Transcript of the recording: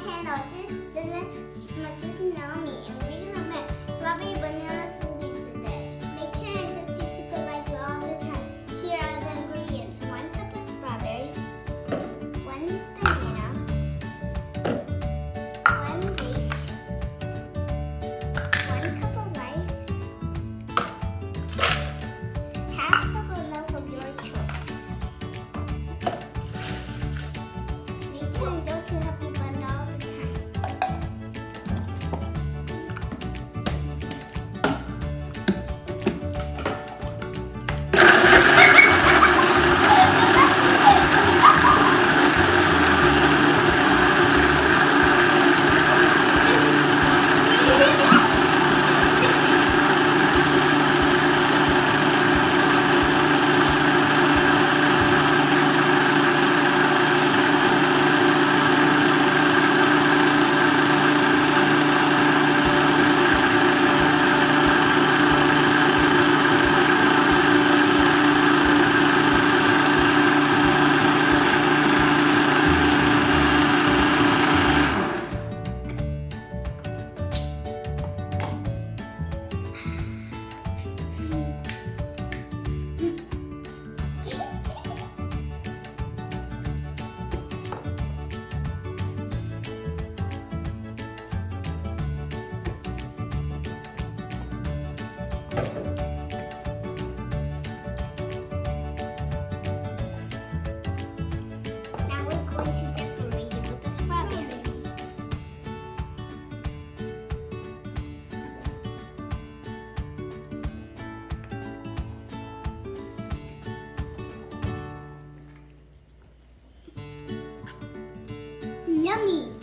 channel. This is my sister Naomi, and we're gonna make strawberry banana smoothie today. Make sure to supervise you all the time. Here are the ingredients: 1 cup of strawberry, 1 banana, 1 date, 1 cup of rice, half cup of milk of your choice. Make sure don't to have to blend all the time. Now we're going to decorate it with the strawberries. Yummy!